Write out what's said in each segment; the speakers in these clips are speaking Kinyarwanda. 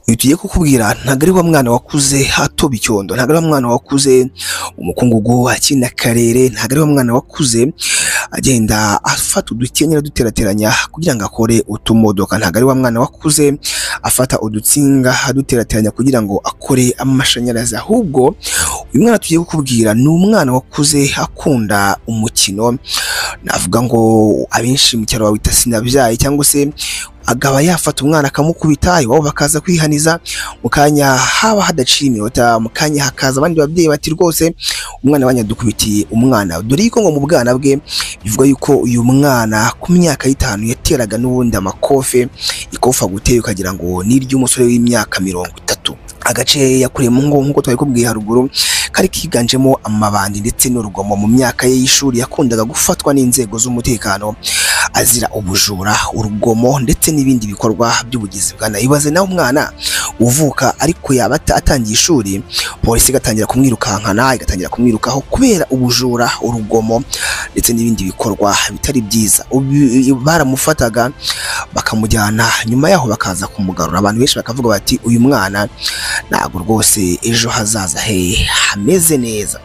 uyu tugiye kukubwira ntabwo ari wa mwana wakuze hatoba icyondo, ntabwo ari wa mwana wakuze umukungugu akina karere, ntabwo ari wa mwana wakuze agenda afata udukenyera duterateranya kugira ngo akore utumodoka, ntabwo ari wa mwana wakuze afata udutsinga aduterateranya kugira ngo akore amashanyarazi, ahubwo uyu mwana tugiye kukubwira ni umwana wakuze akunda umukino. Navuga ngo abenshi mu cyaro bawita sinabyaye, cyangwa se agaba yafata umwana akamukubita iwabo bakaza kwihaniza, mu kanya haba hadaciye iminota, mu kanya hakaza abandi babyeyi bati rwose umwana banyadukubitiye umwana. Dore yuko ngo mu bwana bwe bivuga yuko uyu mwana ku myaka y'itanu yateraga n'ubundi amakofe, ikofa guteye ukagira ngo ni iry'umusore w'imyaka 30. Agace yakuriyemo nk'uko twari kubwiye haruguru kari kiganjemo amabandi ndetse n'urugomo. Mu myaka ye y'ishuri yakundaga gufatwa n'inzego z'umutekano azira ubujura, urugomo ndetse n'ibindi bikorwa by'ubugizi bwa nabi. Ibaze nawe umwana uvuka ariko yaba atangiye ishuri, polisi igatangira kumwirukankana, igatangira kumwirukaho kubera ubujura, urugomo ndetse n'ibindi bikorwa bitari byiza. Baramufataga bakamujyana, nyuma yaho bakaza kumugarura. Abantu benshi bakavuga bati uyu mwana ntabwo rwose ejo hazaza he hameze neza.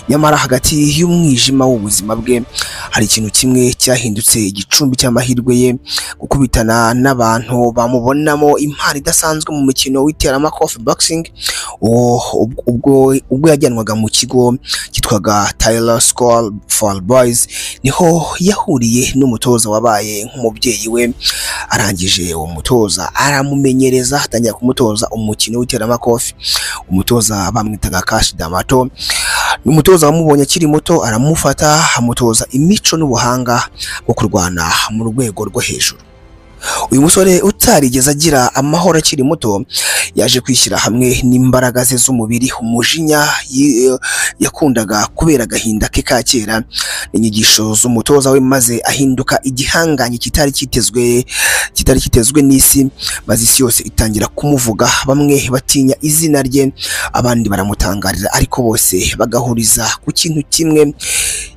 Nyamara hagati y'umwijima w'ubuzima bwe hari ikintu kimwe cyahindutse igicumbi cy'amahirwe ye, gukubitana n'abantu bamubonamo impano idasanzwe mu mukino w'iteramakofe boxing. Ubwo yajyanwaga mu kigo cyitwaga Taylor School for Boys, niho yahuriye n'umutoza wabaye nk'umubyeyi we. Arangije uwo mutoza aramumenyereza, atangira kumutoza umukino w'iteramakofe. Umutoza bamwitaga Kashi Damato. Umutoza wamubonye akiri muto aramufata, amutoza imico n'ubuhanga bwo kurwana mu rwego rwo hejuru. Uyu musore utarigeze agira amahoro akiri muto yaje kwishyira hamwe n'imbaraga ze z'umubiri, umujinya yakundaga kubera agahinda ke ka kera n'inyigisho z'umutoza we, maze ahinduka igihanganye kitari kitezwe n'isi, maze isi yose itangira kumuvuga. Bamwe batinya izina rye, abandi baramutangarira, ariko bose bagahuriza ku kintu kimwe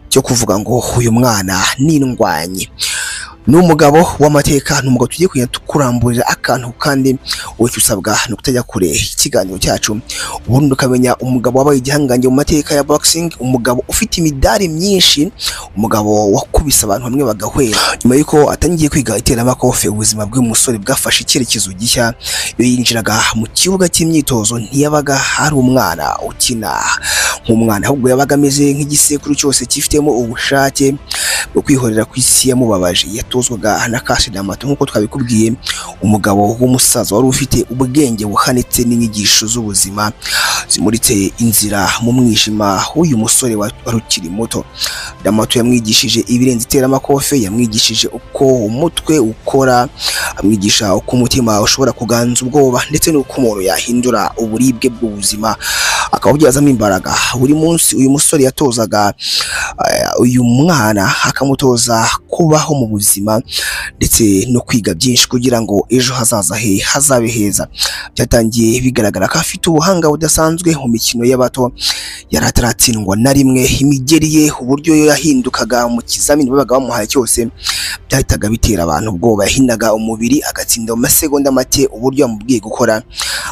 cyo kuvuga ngo uyu mwana ni indwanyi. Ni umugabo w'amateka, ni umugabo tugiye kugenda tukuramburira akantu, kandi wowe usabwa no kutajya kure ikiganiro cyacu, ubundi ukamenya umugabo wabaye igihangange mu mateka ya boxing, umugabo ufite imidari myinshi, umugabo wakubise abantu bamwe bagahwera. Nyuma yuko atangiye kwiga iteramakofe, ubuzima bw'umusore bwafashe icyerekezo gishya. Iyo yinjiraga mu kibuga cy'imyitozo ntiyabaga ari umwana ukina nk'umwana, ahubwo yabaga ameze nk'igisekuru cyose cyifitemo ubushake bwo kwihorera ku isi yamubabaje. Yatozwaga na Kashi Damato nk'uko twabikubwiye, umugabo w'umusaza wari ufite ubwenge buhanitse n'inyigisho z'ubuzima zimuritse inzira mu mwijima w'uyu musore wari ukiri muto. Damato yamwigishije ibirenze iteramakofe, yamwigishije uko umutwe ukora, amwigisha uko umutima ushobora kuganza ubwoba, ndetse n'uko umuntu yahindura uburibwe bw'ubuzima akabubyazamo imbaraga. Buri munsi uyu musore yatozaga uyu mwana, akamutoza kubaho mu buzima ndetse no kwiga byinshi kugira ngo ejo hazaza he hazabe heza. Byatangiye bigaragara ko afite ubuhanga budasanzwe mu mikino y'abato, yari ataratsindwa na rimwe. Imigeri ye, uburyo yahindukaga mu kizamini babaga bamuhaye cyose, byahitaga bitera abantu ubwoba. Yahinaga umubiri agatsinda mu masegonda make uburyo yamubwiye gukora,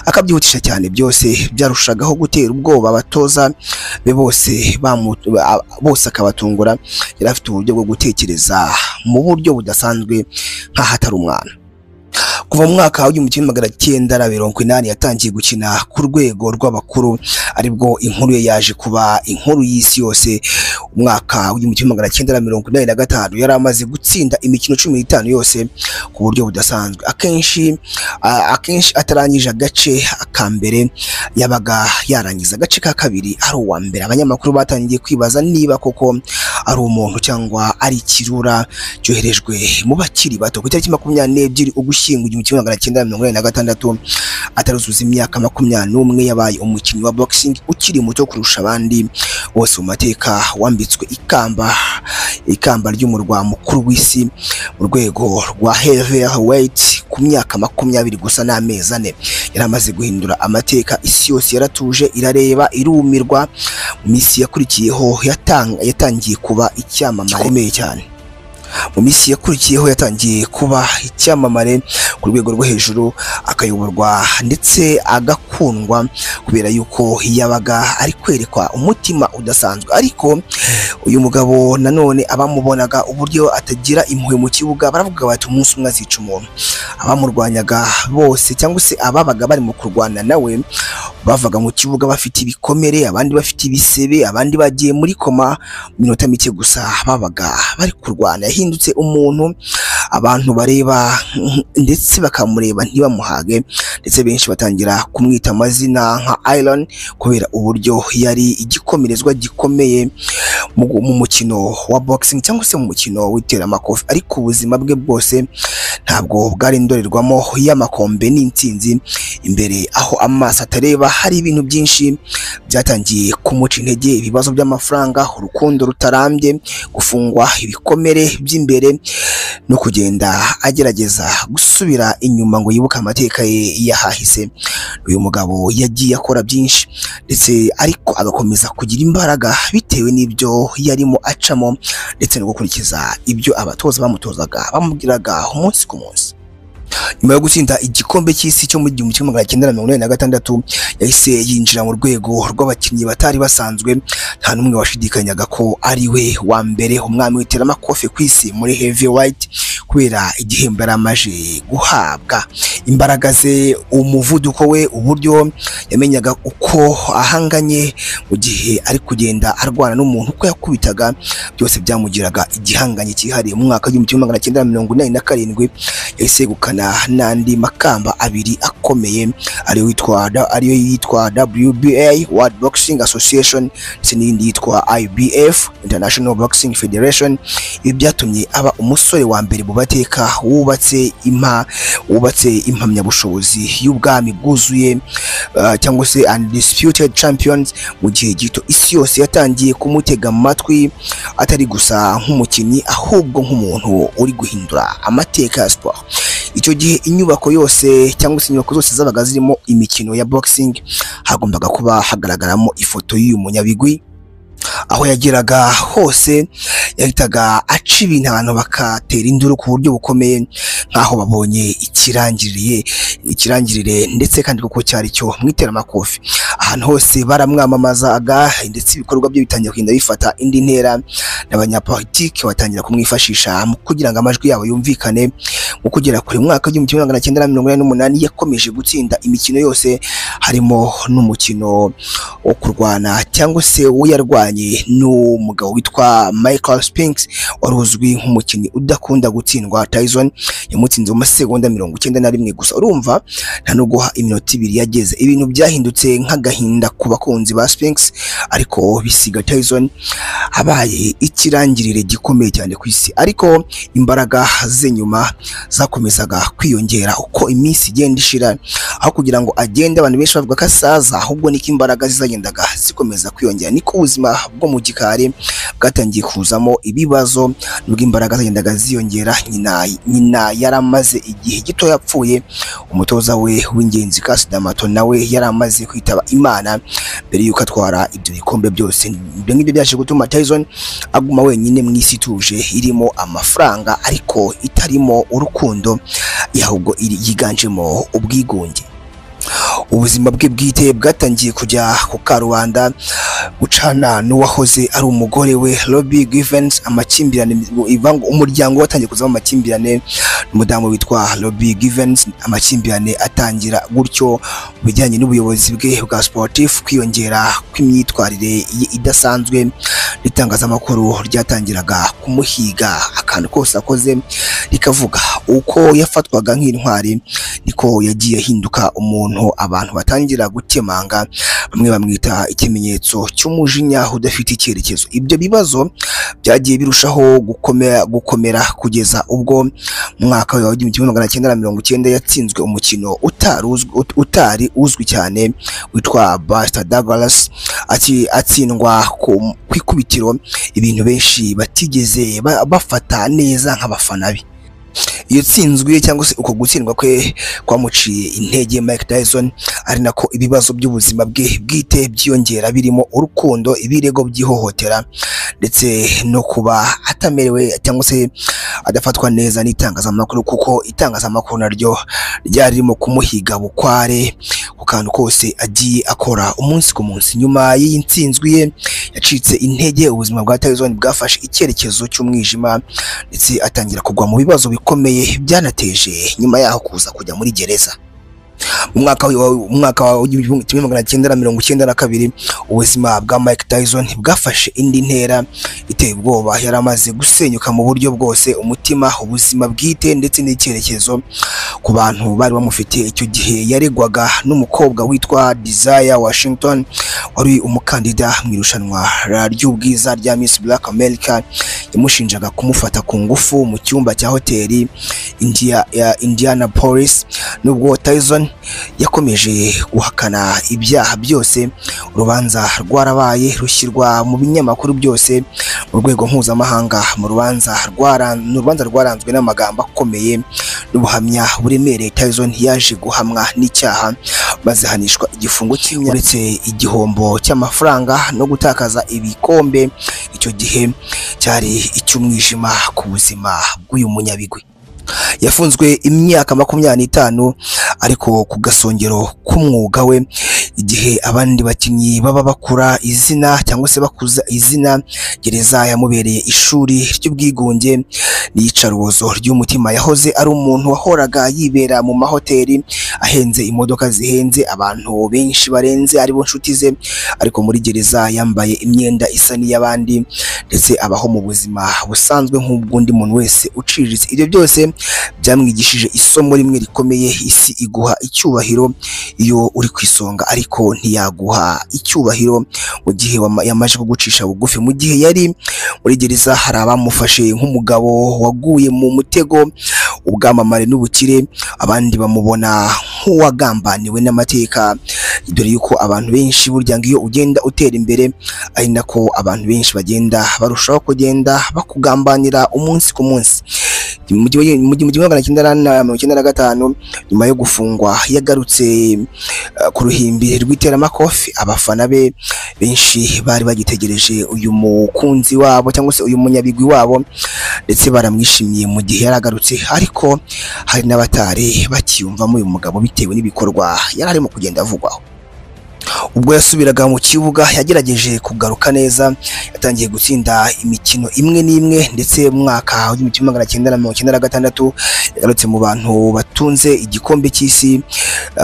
akabyihutisha cyane. Byose byarushagaho gutera ubwoba abatoza be bose akabatungura. Yari afite uburyo bwo gutekereza mu buryo budasanzwe nk'aho atari umwana. Kuva mu mwaka w'1980 yatangiye gukina ku rwego rw'abakuru, aribwo inkuru ye yaje kuba inkuru y'isi yose. Umwaka w'1985 yari amaze gutsinda imikino 15 yose ku buryo budasanzwe. Akenshi atarangije agace ka mbere yabaga yarangiza agace ka kabiri ari uwa mbere. Abanyamakuru batangiye kwibaza niba koko ari umuntu cyangwa ari ikirura cyoherejwe mu bakiri bato. Ku itariki 22 Ugushyingo 1986, ataruzuza imyaka 21, yabaye umukinnyi wa boxing ukiri muto kurusha abandi bose mu mateka, wambitswe ikamba ry'umurwa mukuru w'isi mu rwego rwa heavyweight ku myaka 20 gusa n'amezi 4. Yari amaze guhindura amateka. Isi yose yaratuje irareba irumirwa. Mu minsi yakurikiyeho yatangiye kuba icyamamare cyane. mu minsi yakurikiyeho yatangiye kuba icyamamare ku rwego rwo hejuru, akayoborwa ndetse agakundwa kubera yuko yabaga ari kwerekwa umutima udasanzwe. Ariko uyu mugabo nanone abamubonaga uburyo atagira impuhwe mu kibuga baravuga bati umunsi umwe azica umuntu. Abamurwanyaga bose cyangwa se ababaga bari mu kurwana nawe bavaga mu kibuga bafite ibikomere, abandi bafite ibisebe, abandi bagiye muri koma minota mike gusa babaga bari kurwana. Yahindutse umuntu abantu bareba ndetse bakamureba ntibamuhage, ndetse benshi batangira kumwita amazina nka Iron kubera uburyo yari igikomerezwa gikomeye mu mukino wa boxing cyangwa se mu mukino w'iteramakofe. Ariko ubuzima bwe bwose ntabwo bwari indorerwamo y'amakombe n'intsinzi. Imbere aho amaso atareba hari ibintu byinshi byatangiye kumuca intege, ibibazo by'amafaranga, urukundo rutarambye, gufungwa, ibikomere by'imbere no kugenda agerageza gusubira inyuma ngo yibuke amateka ye yahahise. Uyu mugabo yagiye akora byinshi ndetse ariko agakomeza kugira imbaraga bitewe n'ibyo yarimo acamo ndetse no gukurikiza ibyo abatoza bamutozaga bamubwiraga umunsi ku munsi. Nyuma yo gutsinda igikombe cy'isi cyo mu 1986 yahise yinjira mu rwego rw'abakinnyi batari basanzwe. Nta numwe washidikanyaga ko ari we wa mbere umwami w'iteramakofe ku isi muri heavyweight kubera igihembo yaramaje guhabwa. Imbaraga ze, umuvuduko we, uburyo yamenyaga uko ahanganye mu gihe ari kugenda arwana n'umuntu uko yakubitaga, byose byamugiraga igihanganye cyihariye. Mu mwaka w'1987 yahise yegukana n'andi makamba abiri akomeye ariyo yitwa WBA World Boxing Association ndetse n'indi yitwa IBF International Boxing Federation. Ibi byatumye aba umusore wa mbere mu bateka wubatse impamyabushobozi y'ubwami bwuzuye cyangwa se undisputed champions mu gihe gito. Isi yose yatangiye kumutega amatwi atari gusa nk'umukinnyi ahubwo nk'umuntu uri guhindura amateka ya sport. Icyo gihe inyubako yose cyangwa se inyubako zose zabaga zirimo imikino ya boxing hagombaga kuba hagaragaramo ifoto y'uyu munyabigwi. Aho yageraga hose yahitaga aca ibintu abantu bakatera induru ku buryo bukomeye nk'aho babonye ikirangirire ndetse kandi kuko cyari cyo mw'iteramakofe. Ahantu hose baramwamamazaga ndetse ibikorwa bye bitangiye kugenda bifata indi ntera, n'abanyapolitiki batangira kumwifashisha mu kugira ngo amajwi yabo yumvikane. Mu kugera kuri mwaka w'1988 yakomeje gutsinda imikino yose harimo n'umukino wo kurwana cyangwa se wo yarwanye n'umugabo witwa Michael Spinks wari uzwi nk'umukinnyi udakunda gutsindwa. Tyson yamutsinze mu masegonda 91 gusa. Urumva nta no guha iminota 2 yageze. Ibintu byahindutse nk'agahinda ku bakunzi ba Spinks, ariko bisiga Tyson abaye ikirangirire gikomeye cyane ku isi. Ariko imbaraga ze nyuma zakomezaga kwiyongera uko iminsi igenda ishira. Aho kugira ngo agende abantu benshi bavuga ko asaza, ahubwo niko imbaraga zizagendaga zikomeza kwiyongera. Niko ubuzima bwo mu gikari bwatangiye kuzamo ibibazo, nubwo imbaraga zagendaga ziyongera. Nyina yaramaze igihe gito yapfuye. Umutoza we w'ingenzi Cass D'Amato nawe yaramaze kwitaba Imana mbere yuko atwara ibyo bikombe byose. Ibyo ngibyo byaje gutuma Tyson aguma wenyine mu isi ituje irimo amafaranga ariko itarimo urukundo, ahubwo yiganjemo ubwigunge. Ubuzima bwe bwite bwatangiye kujya ku karubanda gucana n'uwahoze ari umugore we Robbie Givens. Amakimbirane, umuryango watangiye kuzamo amakimbirane n'umudamu witwa Robbie Givens. Amakimbirane atangira gutyo bijyanye n'ubuyobozi bwe bwa sportif, kwiyongera kw'imyitwarire idasanzwe. Itangazamakuru ryatangiraga kumuhiga, akantu kose akoze rikavuga. Uko yafatwaga nk'intwari niko yagiye ahinduka umuntu abantu batangira gukemanga. Bamwe bamwita ikimenyetso cy'umujinya udafite icyerekezo. Ibyo bibazo byagiye birushaho gukomera kugeza ubwo mu mwaka wa 1990 yatsinzwe umukino utari uzwi cyane witwa Buster Douglas, atsindwa ku ikubitiro, ibintu benshi batigeze bafata neza nk'abafana be. iyo tsinzwe cyangwa se uko gutsindwa kwe kwamuciye intege Mike Tyson, ari nako ibibazo by'ubuzima bwe bwite byiyongera, birimo urukundo, ibirego by'ihohotera ndetse no kuba atamerewe cyangwa se adafatwa neza n'itangazamakuru, kuko itangazamakuru naryo ryari ririmo kumuhiga bukware ku kantu kose agiye akora umunsi ku munsi. Nyuma y'iyi ntsinzwi ye yacitse intege, ubuzima bwa Tyson bwafashe icyerekezo cy'umwijima ndetse atangira kugwa mu bibazo bikomeye byanateje nyuma yaho kuza kujya muri gereza. Mu mwaka wa 1992 ubuzima bwa Mike Tyson bwafashe indi ntera iteye ubwoba. Yari amaze gusenyuka mu buryo bwose, umutima, ubuzima bwite ndetse n'icyerekezo. Ku bantu bari bamufitiye icyo gihe, yaregwaga n'umukobwa witwa Desire Washington, wari umukandida mu irushanwa ry'ubwiza rya Miss Black America. Yamushinjaga kumufata ku ngufu mu cyumba cya hoteli Indianapolis. Nubwo Tyson yakomeje guhakana ibyaha byose, urubanza rwarabaye rushyirwa mu binyamakuru byose mu rwego mpuzamahanga. Mu rubanza rwaranzwe n'amagambo akomeye n'ubuhamya buremereye. Tyson yaje guhamwa n'icyaha maze hanishwa igifungo cy'imyaka uretse igihombo cy'amafaranga no gutakaza ibikombe. Icyo gihe cyari icy'umwijima ku buzima bw'uyu munyabigwi. Yafunzwe imyaka 25 ariko ku gasongero k'umwuga we, igihe abandi bakinnyi baba bakura izina cyangwa se bakuza izina. Gereza yamubereye ishuri ry'ubwigunge n'iyicarubozo ry'umutima. Yahoze ari umuntu wahoraga yibera mu mahoteli ahenze, imodoka zihenze, abantu benshi barenze ari bo nshuti ze, ariko muri gereza yambaye imyenda isa n'iy'abandi ndetse abaho mu buzima busanzwe nk'ubw'undi muntu wese uciriritse. Ibyo byose byamwigishije isomo rimwe rikomeye: isi iguha icyubahiro iyo uri ku isonga, ariko ntiyaguha icyubahiro mu gihe yamaje kugucisha bugufi. Mu gihe yari muri gereza, hari abamufashe nk'umugabo waguye mu mutego ubwamamare n'ubukire, abandi bamubona nk'uwagambaniwe n'amateka, dore yuko abantu benshi burya ngo iyo ugenda utera imbere ari nako abantu benshi bagenda barushaho kugenda bakugambanira umunsi ku munsi. Mu 1995 nyuma yo gufungwa, yagarutse ku ruhimbi rw'iteramakofi. Abafana be benshi bari bagitegereje uyu mukunzi wabo cyangwa se uyu munyabigwi wabo, ndetse baramwishimiye mu gihe yaragarutse, ariko hari n'abatari bakiyumvamo uyu mugabo bitewe n'ibikorwa yari arimo kugenda avugwaho. Ubwo yasubiraga mu kibuga yagerageje kugaruka neza, yatangiye gutsinda imikino imwe n'imwe, ndetse mu mwaka wa 1996 yagarutse mu bantu batunze igikombe cy'isi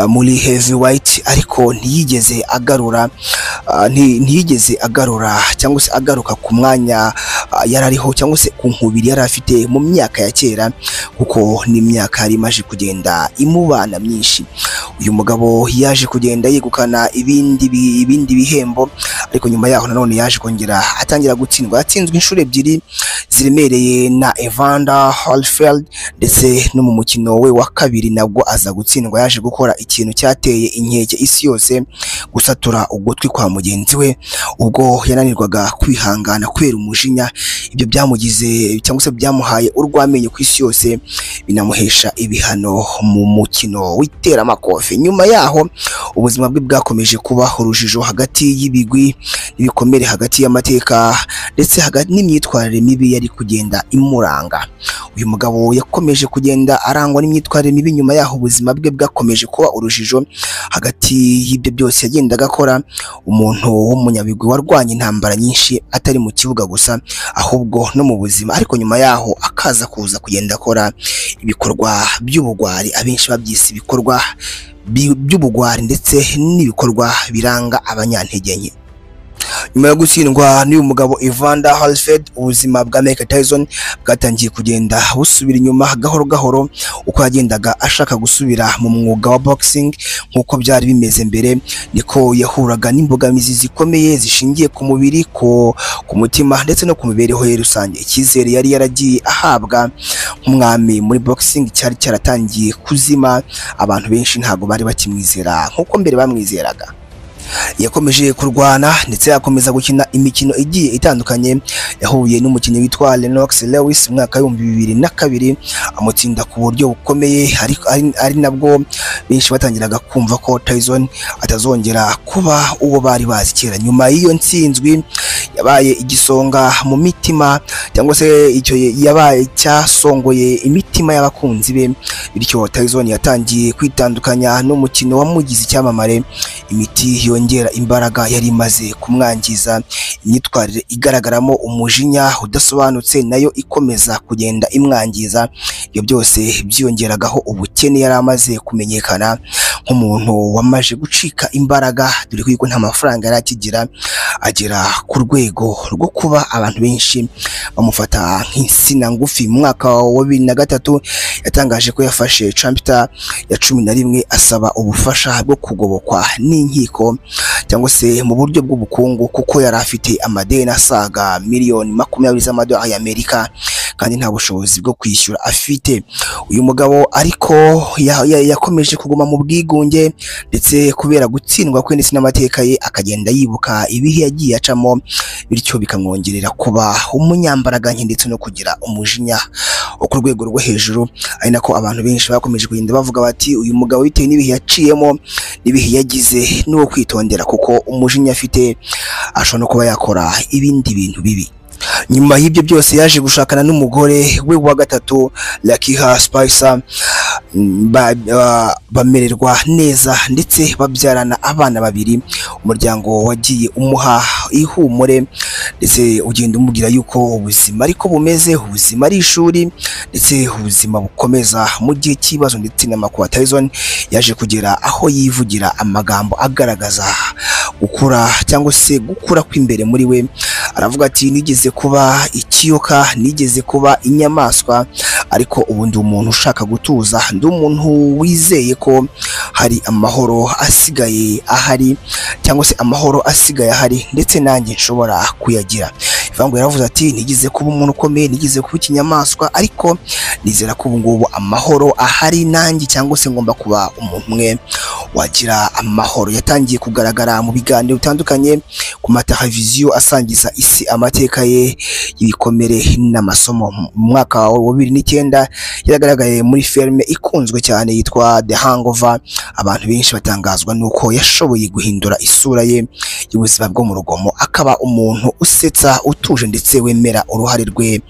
muri heavyweight, ariko ntiyigeze agarura cyangwa se agaruka ku mwanya yarariho cyangwa se ku nkubiri yari afite mu myaka ya kera, kuko n'imyaka yari imaje kugenda imubana myinshi. Uyu mugabo yaje kugenda yegukana ibindi bihembo, ariko nyuma yaho nanone yaje kongera atangira gutsindwa. Yatsinzwe inshuro ebyiri ziremereye na Evander Holyfield, ndetse no mu mukino we wa kabiri nabwo aza gutsindwa. Yaje gukora ikintu cyateye inkeke isi yose, gusatura ugutwi kwa mugenzi we ubwo yananirwaga kwihangana kubera umujinya. Ibyo byamugize cyangwa se byamuhaye urwamenyo ku isi yose, binamuhesha ibihano mu mukino w'iteramakofe. Nyuma yaho ubuzima bwe bwakomeje kuba urujijo hagati y'ibigwi n'ibikomere, hagati y'amateka ndetse hagati n'imyitwarire mibi yari kugenda imuranga. Uyu mugabo yakomeje kugenda arangwa n'imyitwarire mibi. Nyuma yaho ubuzima bwe bwakomeje kuba urujijo. Hagati y'ibyo byose yagendaga akora umuntu w'umunyabigwi warwanye intambara nyinshi, atari mu kibuga gusa ahubwo no mu buzima. Ariko nyuma yaho akaza kuza kugenda akora ibikorwa by'ubugwari, abenshi babyise ibikorwa by'ubugwari ndetse n'ibikorwa biranga abanyantege nke. Nyuma yo gutsindwa n'uyu mugabo Evander Holyfield, ubuzima bwa Mike Tyson bwatangiye kugenda busubira inyuma gahoro gahoro. Uko yagendaga ashaka gusubira mu mwuga wa boxing nk'uko byari bimeze mbere, niko yahuraga n'imbogamizi zikomeye zishingiye ku mubiri, ku mutima ndetse no ku mibereho ye rusange. Icyizere yari yaragiye ahabwa nk'umwami muri boxing cyari cyaratangiye kuzima. Abantu benshi ntago bari bakimwizera nk'uko mbere bamwizeraga. yakomeje kurwana ndetse yakomeza gukina imikino igiye itandukanye. Yahuye n'umukinnyi witwa Lennox Lewis mu mwaka wa 2002 amutsinda ku buryo bukomeye, ari nabwo benshi batangiraga kumva ko Tyson atazongera kuba uwo bari bazi kera. Nyuma y'iyo ntsinzwi yabaye igisonga mu mitima, cyangwa se icyo yabaye cyasongoye imitima y'abakunzi be, bityo Tyson yatangiye kwitandukanya n'umukino wamugize icyamamare. Imiti yongera imbaraga yari imaze kumwangiza, imyitwarire igaragaramo umujinya udasobanutse nayo ikomeza kugenda imwangiza. Ibyo byose byiyongeragaho ubukene yari amaze kumenyekana nk'umuntu wamaje gucika imbaraga, dore ko nta mafaranga yari akigira, agera ku rwego rwo kuba abantu benshi bamufata nk'insina ngufi. Mu mwaka wa 2003 yatangaje ko yafashe chapter ya 11 asaba ubufasha bwo kugobokwa n'inkiko cyangwa se mu buryo bw'ubukungu, kuko yari afite amadeni asaga miliyoni 20 z'amadolari y'Amerika kandi nta bushobozi bwo kwishyura afite. Uyu mugabo ariko yakomeje kuguma mu bwigunge, ndetse kubera gutsindwa kwe ndetse n'amateka ye akagenda yibuka ibihe yagiye acamo, bityo bikamwongerera kuba umunyambaraga nke ndetse no kugira umujinya wo ku rwego rwo hejuru. Ari nako abantu benshi bakomeje kugenda bavuga bati uyu mugabo bitewe n'ibihe yaciyemo n'ibihe yagize n'uwo kwitondera, kuko umujinya afite ashobora no kuba yakora ibindi bintu bibi. Nyuma y'ibyo byose yaje gushakana n'umugore we wa gatatu Lakeha Spicer, bamererwa neza ndetse babyarana abana babiri. Umuryango wagiye umuha ihumure ndetse ugenda umubwira yuko ubuzima ariko bumeze, ubuzima ari ishuri ndetse ubuzima bukomeza mu gihe cy'ibibazo ndetse n'amakuba. Tyson yaje kugera aho yivugira amagambo agaragaza gukura cyangwa se gukura kw'imbere muri we. Aravuga ati nigeze kuba ikiyoka, nigeze kuba inyamaswa, ariko ubu ndi umuntu ushaka gutuza, ndi umuntu wizeye ko hari amahoro asigaye ahari, cyangwa se amahoro asigaye ahari ndetse nanjye nshobora kuyagira. Ivango yaravuze ati nigeze kuba umuntu ukomeye, nigeze kuba ikinyamaswa, ariko nizera ko ubu ngubu amahoro ahari nanjye, cyangwa se ngomba kuba umuntu umwe wagira amahoro. Yatangiye kugaragara mu biganiro bitandukanye ku mateleviziyo asangiza isi amateka ye y'ibikomere n'amasomo. Mu mwaka wa 2009 yaragaragaye muri filime ikunzwe cyane yitwa The Hangover. Abantu benshi batangazwa nuko yashoboye guhindura isura ye y'ubuzima bwo mu rugomo, akaba umuntu usetsa, utuje ndetse wemera uruhare rwe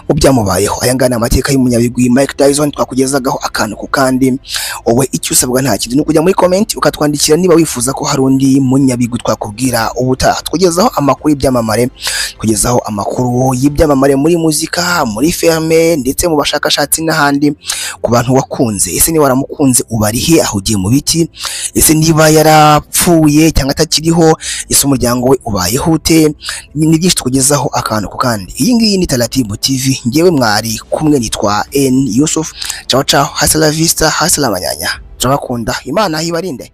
mu byamubayeho. Aya ngana amateka y'umunyabigwi Mike Tyson twakugezagaho akantu ku kandi. Wowe icyo usabwa nta kindi no kujya muri comment ukatwandikira niba wifuza ko hari undi munyabigwi twakubwira ubutaha. Tukugezaho amakuru y'ibyamamare, kugezaho amakuru y'ibyamamare muri muzika, muri filime ndetse mu bashakashatsi n'ahandi. Ku bantu wakunze, ese niba waramukunze ubarihe, aho ugiye mu biki, ese niba yarapfuye cyangwa atakiriho, ese umuryango we ubayeho ute, ni byinshi tukugezaho akantu ku kandi. Iyi ngiyi ni Taratibu TV, ngewe mwari kumwe, nitwa N Yusuf. Ciao ciao, hasta la vista, hasta la manyanya. Turabakunda, Imana ibarinde.